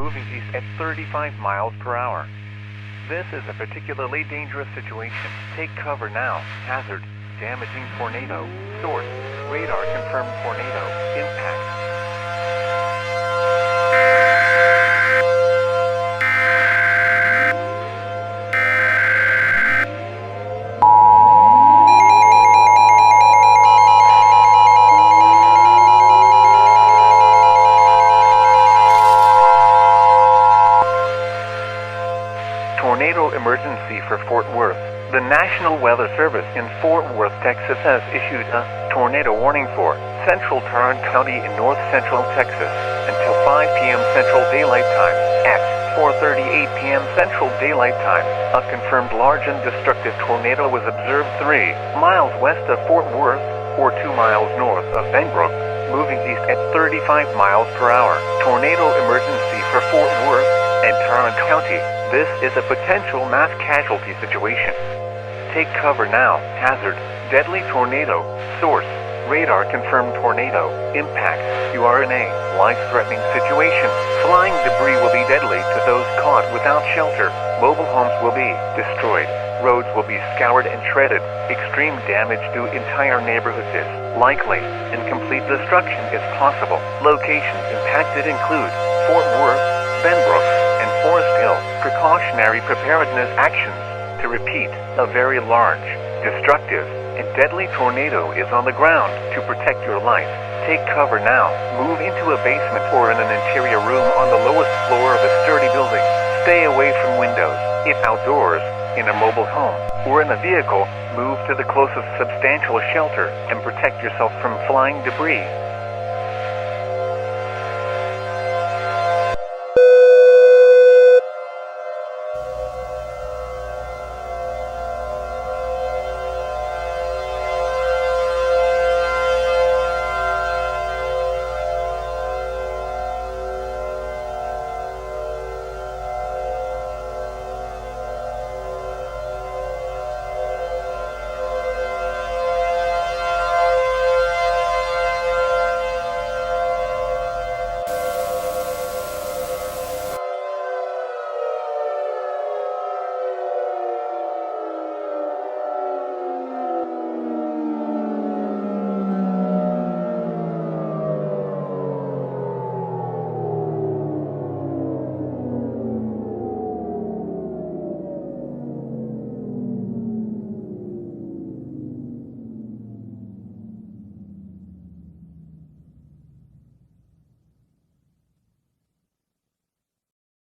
moving east at 35 miles per hour. This is a particularly dangerous situation. Take cover now. Hazard. Damaging tornado. Source. Radar confirmed tornado. Impact. Tornado emergency for Fort Worth. The National Weather Service in Fort Worth, Texas has issued a tornado warning for central Tarrant County in north-central Texas until 5 p.m. Central Daylight Time. At 4:38 p.m. Central Daylight Time, a confirmed large and destructive tornado was observed 3 miles west of Fort Worth or 2 miles north of Benbrook, moving east at 35 miles per hour. Tornado emergency for Fort Worth and Tarrant County. This is a potential mass casualty situation. Take cover now. Hazard. Deadly tornado. Source. Radar confirmed tornado. Impact. You are in a life-threatening situation. Flying debris will be deadly to those caught without shelter. Mobile homes will be destroyed. Roads will be scoured and shredded. Extreme damage to entire neighborhoods is likely, and complete destruction is possible. Locations impacted include Fort Worth, Benbrook, and Forest Hill. Precautionary preparedness actions. To repeat, a very large, destructive, and deadly tornado is on the ground to protect your life. Take cover now. Move into a basement or in an interior room on the lowest floor of a sturdy building. Stay away from windows. If outdoors, in a mobile home, or in a vehicle, move to the closest substantial shelter and protect yourself from flying debris.